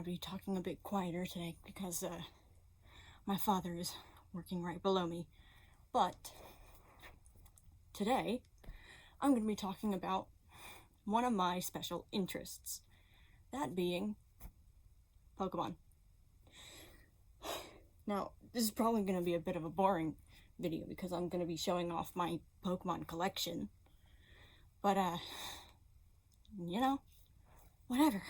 to be talking a bit quieter today because my father is working right below me. But today, I'm going to be talking about one of my special interests, that being Pokemon. Now, this is probably going to be a bit of a boring video because I'm going to be showing off my Pokemon collection. But, whatever.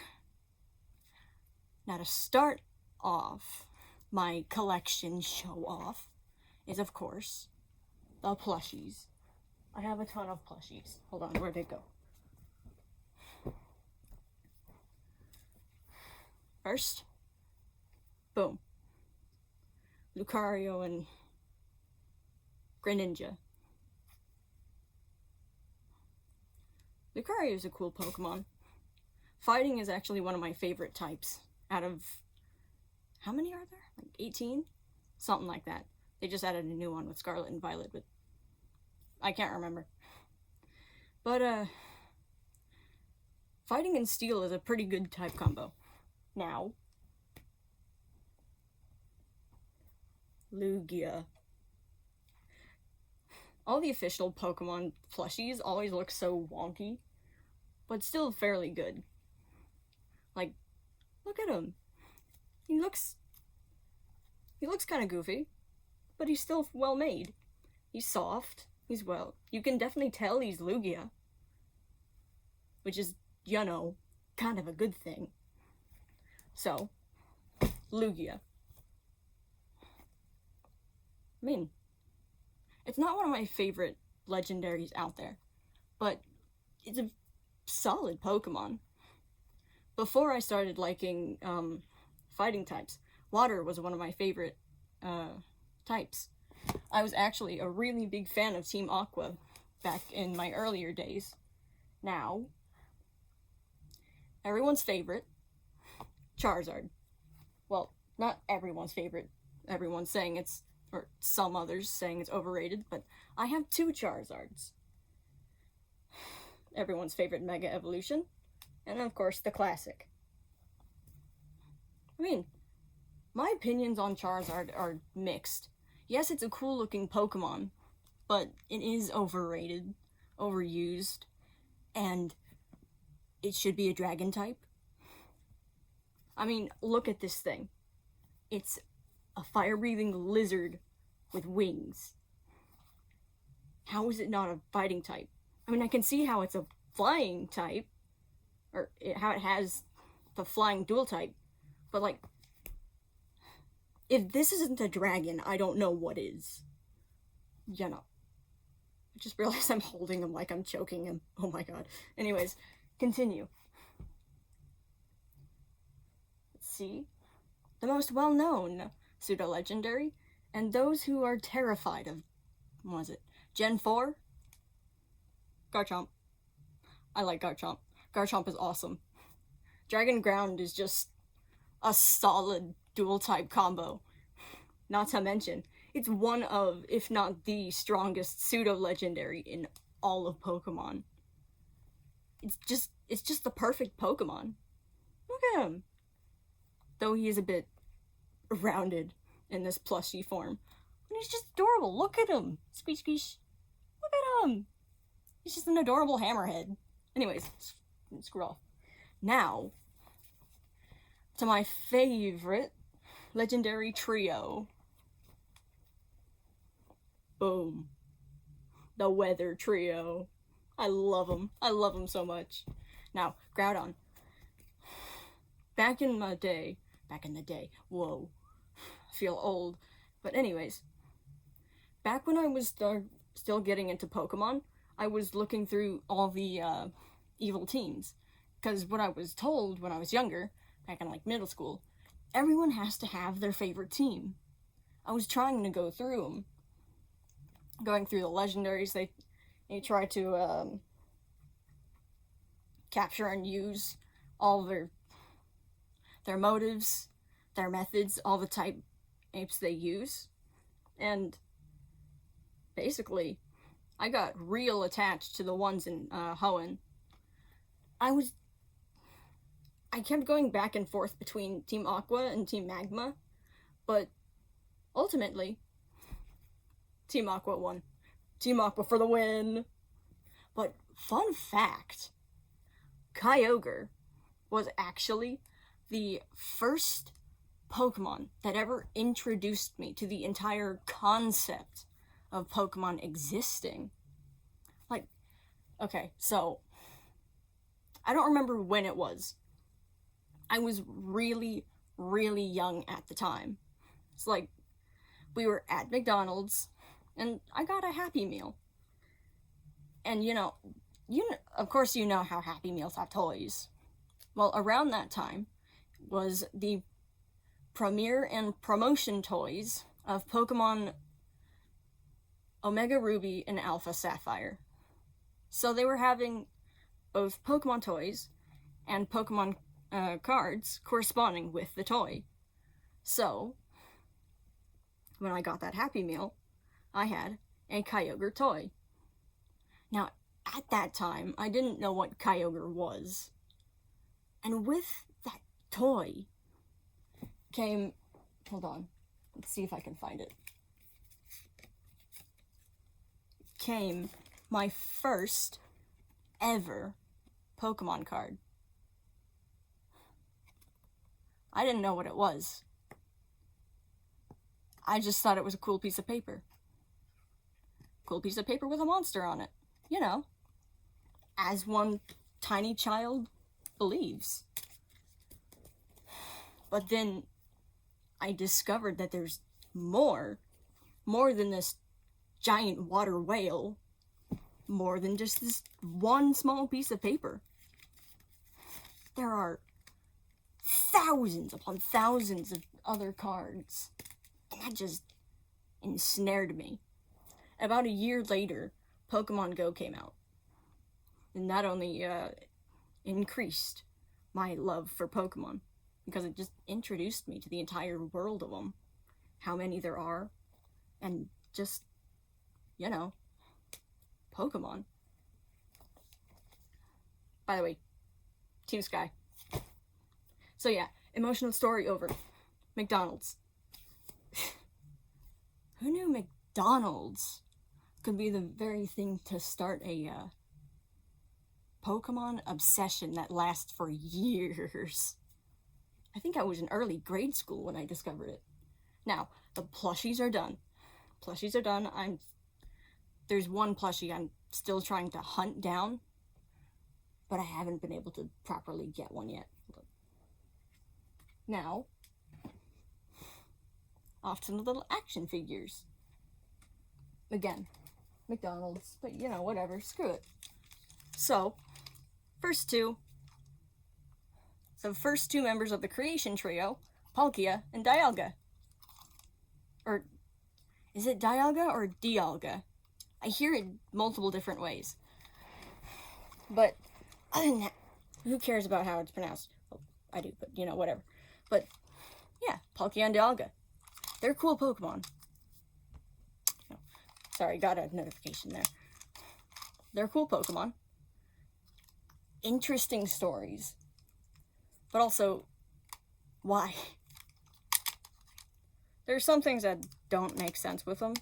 Now, to start off my collection show-off is, of course, the plushies. I have a ton of plushies. Hold on, where'd they go? First, boom. Lucario and Greninja. Lucario is a cool Pokemon. Fighting is actually one of my favorite types out of, how many are there? Like 18? Something like that. They just added a new one with Scarlet and Violet, but I can't remember. But, Fighting and Steel is a pretty good type combo. Now, Lugia. All the official Pokemon plushies always look so wonky, but still fairly good. Like, look at him. He looks kind of goofy, but he's still well made. He's soft. You can definitely tell he's Lugia, which is, kind of a good thing. So, Lugia. I mean, it's not one of my favorite legendaries out there, but it's a solid Pokemon. Before I started liking fighting types, water was one of my favorite types. I was actually a really big fan of Team Aqua back in my earlier days. Now, everyone's favorite, Charizard. Well, not everyone's favorite. Everyone's saying or some others saying it's overrated, but I have two Charizards. Everyone's favorite Mega Evolution, and of course the classic. I mean, my opinions on Charizard are mixed. Yes, it's a cool looking Pokemon, but it is overrated, overused, and it should be a dragon type. I mean, look at this thing. It's a fire-breathing lizard with wings. How is it not a fighting type? I mean, I can see how it's a flying type, or how it has the flying dual type, but like, if this isn't a dragon, I don't know what is. I just realized I'm holding him like I'm choking him. Oh my god. Anyways, continue. Let's see. The most well-known pseudo-legendary, and those who are terrified of, what was it, Gen 4? Garchomp. I like Garchomp. Garchomp is awesome. Dragon Ground is just a solid dual-type combo. Not to mention, it's one of, if not the strongest pseudo-legendary in all of Pokemon. It's just the perfect Pokemon. Look at him. Though he is a bit rounded in this plushie form. And he's just adorable. Look at him. Squeeze, squeeze. Look at him. He's just an adorable hammerhead. Anyways, screw off. Now, to my favorite legendary trio. Boom. The Weather Trio. I love them. I love them so much. Now, Groudon. Back in the day, whoa, I feel old. But anyways, back when I was still getting into Pokemon, I was looking through all the evil teams. Because what I was told when I was younger, back in like middle school, everyone has to have their favorite team. I was trying to go through them. Going through the legendaries, they try to capture and use all their motives, their methods, all the types they use. And basically, I got real attached to the ones in Hoenn. I I kept going back and forth between Team Aqua and Team Magma, but ultimately, Team Aqua won. Team Aqua for the win! But fun fact, Kyogre was actually the first Pokemon that ever introduced me to the entire concept of Pokemon existing. Like, okay, so I don't remember when it was. I was really, really young at the time. It's like, we were at McDonald's, and I got a Happy Meal. And of course you know how Happy Meals have toys. Well, around that time was the premiere and promotion toys of Pokemon Omega Ruby and Alpha Sapphire. So they were having both Pokemon toys and Pokemon cards corresponding with the toy. So, when I got that Happy Meal, I had a Kyogre toy. Now, at that time, I didn't know what Kyogre was. And with that toy came... Hold on. Let's see if I can find it. Came my first ever Pokemon card. I didn't know what it was. I just thought it was a cool piece of paper. Cool piece of paper with a monster on it. You know, as one tiny child believes. But then I discovered that there's more than this giant water whale, more than just this one small piece of paper. There are thousands upon thousands of other cards, and that just ensnared me. About a year later, Pokemon Go came out, and not only increased my love for Pokemon, because it just introduced me to the entire world of them, how many there are, and just, Pokemon. By the way, Team Sky. So yeah, emotional story over. McDonald's. Who knew McDonald's could be the very thing to start a Pokemon obsession that lasts for years? I think I was in early grade school when I discovered it. Now, the plushies are done. Plushies are done. There's one plushie I'm still trying to hunt down, but I haven't been able to properly get one yet. Now, off to the little action figures. Again, McDonald's, but whatever, screw it. So, the first two members of the creation trio, Palkia and Dialga. Or, is it Dialga or Dialga? I hear it multiple different ways. But, other than that, who cares about how it's pronounced? Well, I do, but whatever. But, yeah, Palkia and Dialga. They're cool Pokemon. Oh, sorry, got a notification there. They're cool Pokemon. Interesting stories. But also, why? There's some things that don't make sense with them.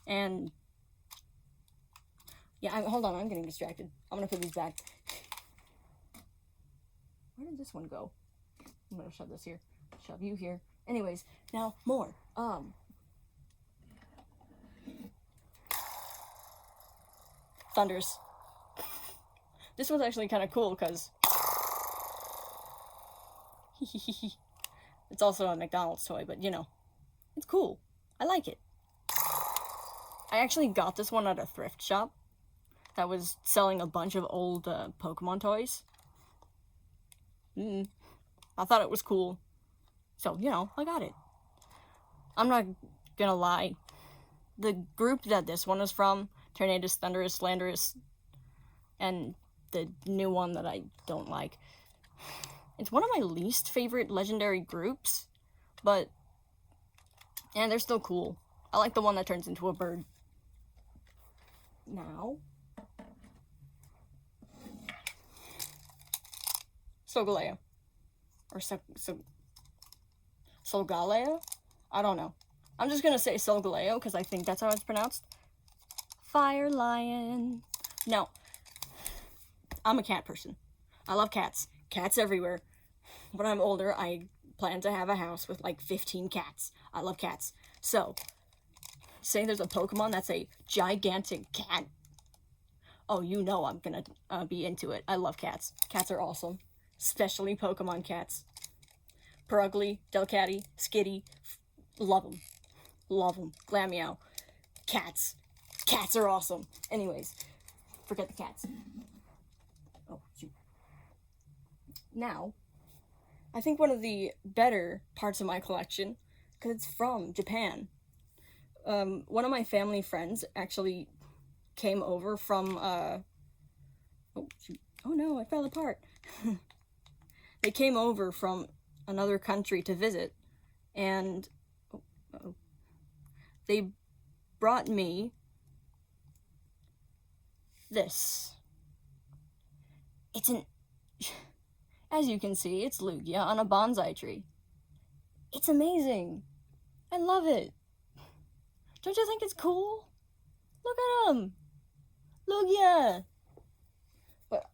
And, yeah, hold on, I'm getting distracted. I'm gonna put these back. Where did this one go? I'm gonna shove this here. Shove you here. Anyways, now, more. Thunders. This was actually kind of cool, because it's also a McDonald's toy, but it's cool. I like it. I actually got this one at a thrift shop that was selling a bunch of old Pokemon toys. I thought it was cool. So, I got it. I'm not gonna lie. The group that this one is from, Tornadus, Thundurus, Landorus, and the new one that I don't like, it's one of my least favorite legendary groups, but, yeah, they're still cool. I like the one that turns into a bird. Now, Solgaleo. Or Solgaleo? I don't know. I'm just gonna say Solgaleo because I think that's how it's pronounced. Fire lion. No. I'm a cat person. I love cats. Cats everywhere. When I'm older, I plan to have a house with like 15 cats. I love cats. So, say there's a Pokemon that's a gigantic cat. Oh, you know I'm gonna be into it. I love cats. Cats are awesome. Especially Pokemon cats. Purugly, Delcatty, Skitty. Love them. Love them. Glameow. Cats. Cats are awesome. Anyways, forget the cats. Oh, shoot. Now, I think one of the better parts of my collection, because it's from Japan. One of my family friends actually came over from, oh, shoot. Oh no, I fell apart. They came over from another country to visit, and they brought me this. It's as you can see, it's Lugia on a bonsai tree. It's amazing. I love it. Don't you think it's cool? Look at him. Lugia. But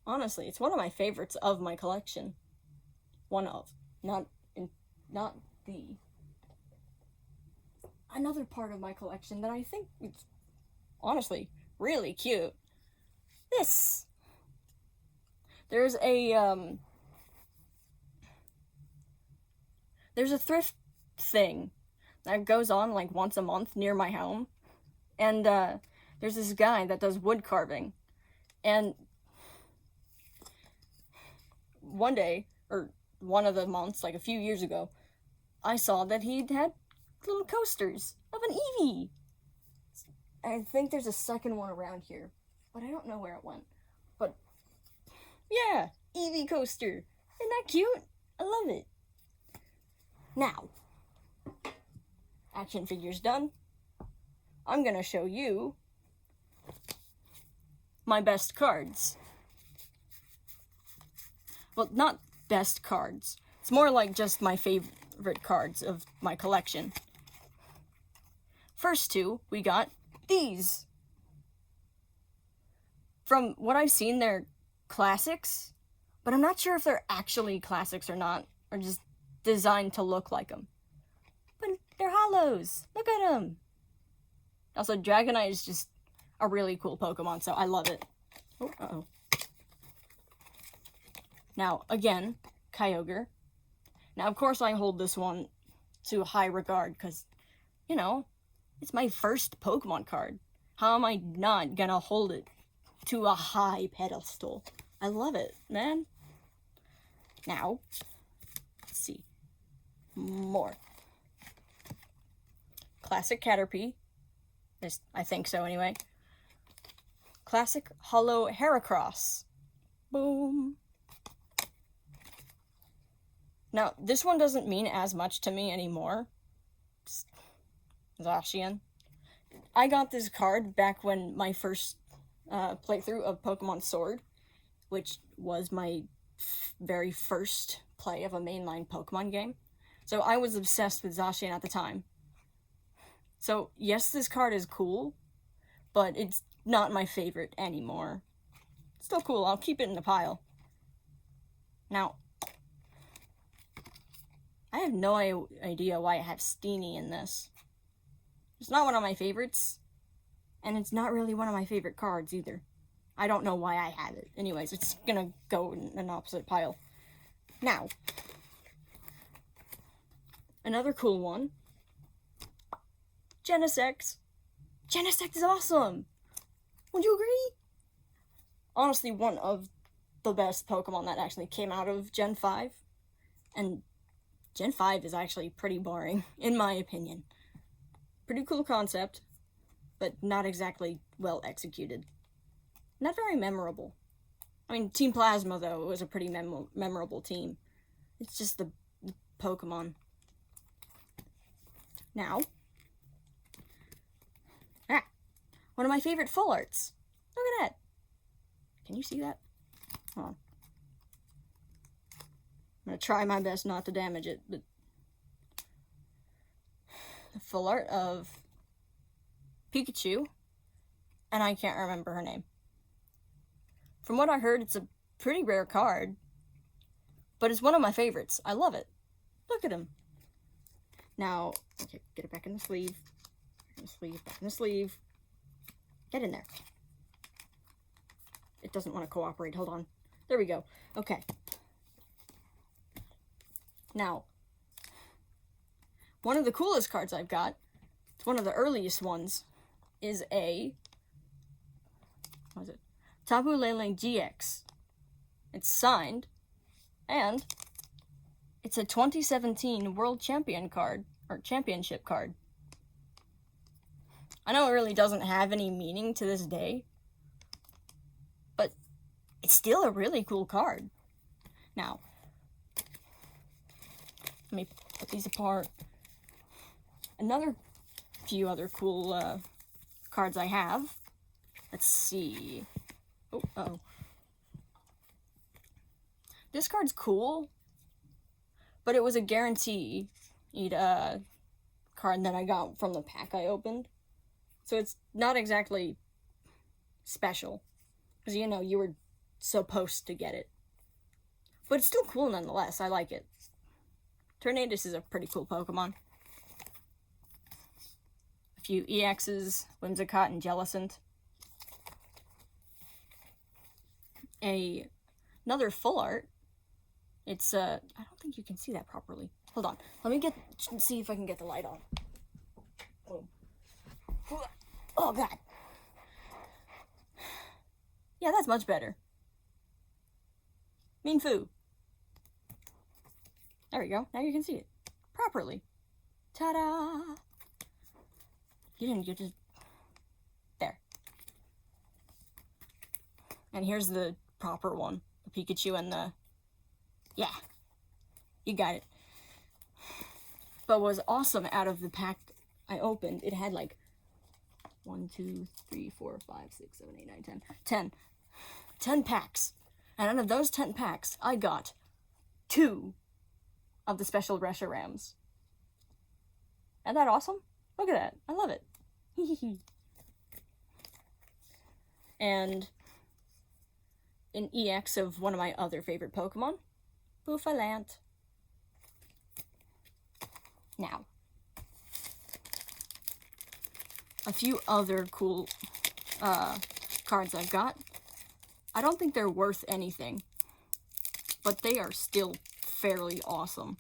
honestly, it's one of my favorites of my collection. One of, not the. Another part of my collection that I think is honestly really cute. This. There's a thrift thing that goes on like once a month near my home, and there's this guy that does wood carving, and one day, or one of the months, like a few years ago, I saw that he had little coasters of an Eevee. I think there's a second one around here, but I don't know where it went. But yeah, Eevee coaster. Isn't that cute? I love it. Now, action figures done. I'm gonna show you my best cards. Well, not best cards. It's more like just my favorite cards of my collection. First two, we got these. From what I've seen, they're classics, but I'm not sure if they're actually classics or not, or just designed to look like them. But they're hollows. Look at them. Also, Dragonite is just a really cool Pokemon, so I love it. Oh, uh-oh. Now, again, Kyogre. Now, of course, I hold this one to high regard, because, you know, it's my first Pokemon card. How am I not gonna hold it to a high pedestal? I love it, man. Now, let's see. More. Classic Caterpie. I think so, anyway. Classic Hollow Heracross. Boom. Now, this one doesn't mean as much to me anymore. Zacian. I got this card back when my first playthrough of Pokemon Sword, which was my very first play of a mainline Pokemon game. So I was obsessed with Zacian at the time. So yes, this card is cool, but it's not my favorite anymore. It's still cool, I'll keep it in the pile. Now, I have no idea why I have Steenie in this. It's not one of my favorites, and it's not really one of my favorite cards either. I don't know why I have it. Anyways, it's gonna go in an opposite pile. Now, another cool one. Genesect. Genesect is awesome! Would you agree? Honestly, one of the best Pokemon that actually came out of Gen 5. And Gen 5 is actually pretty boring, in my opinion. Pretty cool concept, but not exactly well executed. Not very memorable. I mean, Team Plasma, though, was a pretty memorable team. It's just the Pokemon. Now, one of my favorite full arts. Look at that. Can you see that? Hold on. I'm gonna try my best not to damage it, but the full art of Pikachu, and I can't remember her name. From what I heard, it's a pretty rare card, but it's one of my favorites. I love it. Look at him. Now, okay, get it back in the sleeve. Back in the sleeve, back in the sleeve. Get in there. It doesn't want to cooperate. Hold on. There we go. Okay. Now, one of the coolest cards I've got, it's one of the earliest ones, is a, what is it? Tapu Lele GX. It's signed, and it's a 2017 World Champion card, or Championship card. I know it really doesn't have any meaning to this day, but it's still a really cool card. Now, let me put these apart. Another few other cool cards I have. Let's see. Oh, uh-oh. This card's cool, but it was a guaranteed card that I got from the pack I opened. So it's not exactly special, because, you know, you were supposed to get it. But it's still cool nonetheless. I like it. Tornadus is a pretty cool Pokemon. A few EXs, Whimsicott and Jellicent. Another full art. It's, I don't think you can see that properly. Hold on. Let me see if I can get the light on. Boom. Oh, God. Yeah, that's much better. Minfu. There we go. Now you can see it properly. Ta-da! You just... There. And here's the proper one. The Pikachu and the... Yeah. You got it. But what was awesome out of the pack I opened, it had like 1, 2, 3, 4, 5, 6, 7, 8, 9, 10. 10 packs. And out of those 10 packs, I got 2 of the special Reshiram. Isn't that awesome? Look at that. I love it. And an EX of one of my other favorite Pokemon, Bouffalant. Now, a few other cool cards I've got. I don't think they're worth anything, but they are still fairly awesome.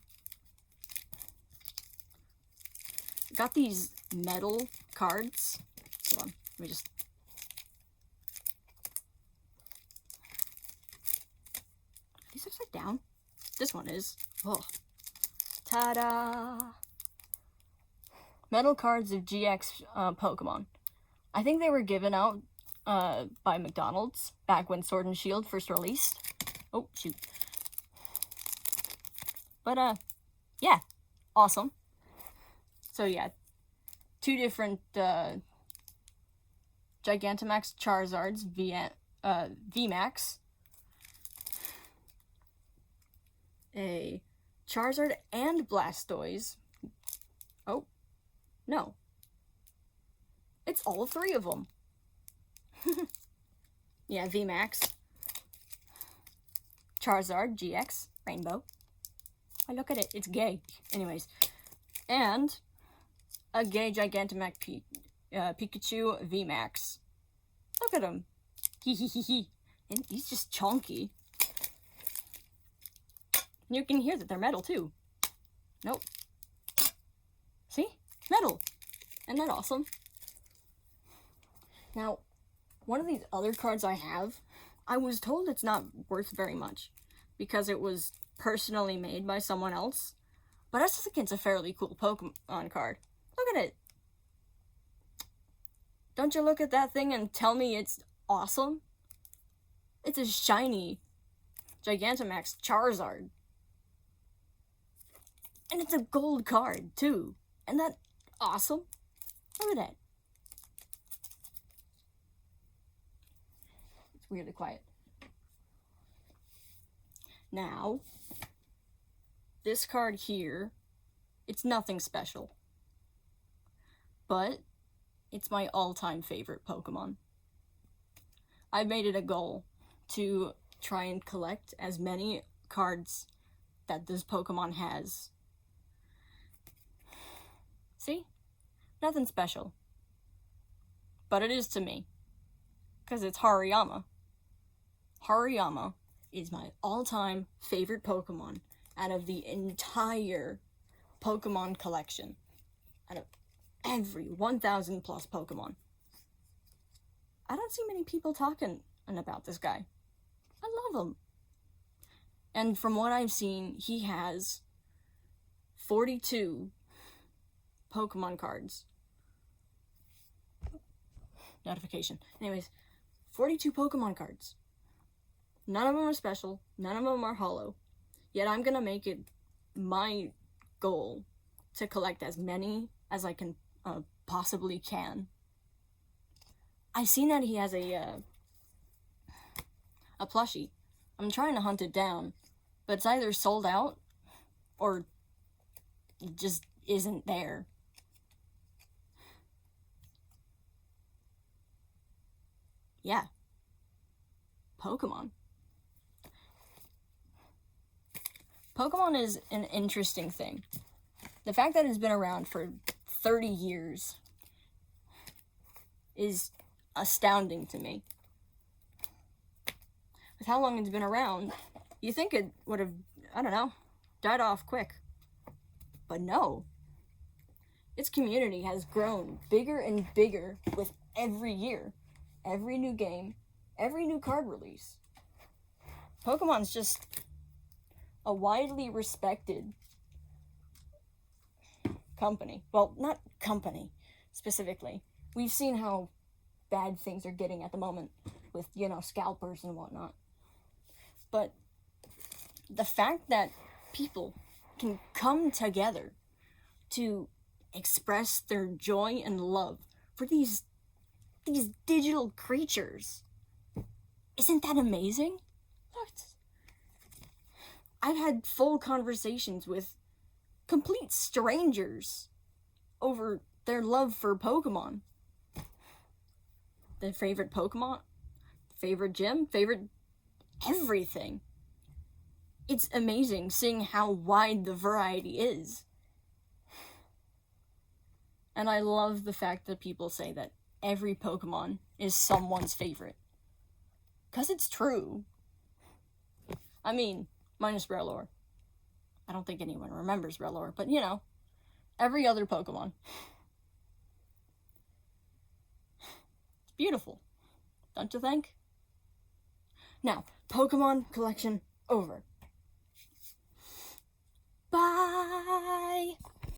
Got these metal cards. Hold on, let me just... Are these upside down? This one is. Oh. Ta-da! Metal cards of GX Pokemon. I think they were given out by McDonald's back when Sword and Shield first released. Oh, shoot. But, yeah. Awesome. So, yeah. 2 different Gigantamax Charizards VMAX. A Charizard and Blastoise. Oh. No. It's all 3 of them. Yeah, VMAX. Charizard GX Rainbow. Oh, look at it. It's gay. Anyways. And a gay Gigantamax Pikachu VMAX. Look at him. And he's just chunky. You can hear that they're metal too. Nope. See? Metal. Isn't that awesome? Now, one of these other cards I have, I was told it's not worth very much because it was personally made by someone else. But I just think it's a fairly cool Pokemon card. Look at it. Don't you look at that thing and tell me it's awesome? It's a shiny Gigantamax Charizard. And it's a gold card, too. Isn't that awesome? Look at that. weirdly quiet. Now, this card here, it's nothing special. But it's my all-time favorite Pokemon. I made it a goal to try and collect as many cards that this Pokemon has. See? Nothing special. But it is to me. Because it's Hariyama. Hariyama is my all-time favorite Pokemon out of the entire Pokemon collection. Out of every 1,000 plus Pokemon. I don't see many people talking about this guy. I love him. And from what I've seen, he has 42 Pokemon cards. Notification. Anyways, 42 Pokemon cards. None of them are special. None of them are holo. Yet I'm gonna make it my goal to collect as many as I can possibly can. I've seen that he has a plushie. I'm trying to hunt it down, but it's either sold out or it just isn't there. Yeah. Pokemon. Pokemon is an interesting thing. The fact that it's been around for 30 years is astounding to me. With how long it's been around, you think it would have, I don't know, died off quick. But no. Its community has grown bigger and bigger with every year. Every new game, every new card release. Pokemon's just a widely respected company. Well, not company, specifically. We've seen how bad things are getting at the moment with, scalpers and whatnot. But the fact that people can come together to express their joy and love for these digital creatures, isn't that amazing? I've had full conversations with complete strangers over their love for Pokemon. Their favorite Pokemon, favorite gym, favorite everything. It's amazing seeing how wide the variety is. And I love the fact that people say that every Pokemon is someone's favorite. 'Cause it's true. I mean, minus Rellor. I don't think anyone remembers Rellor, but every other Pokemon. It's beautiful, don't you think? Now, Pokemon collection over.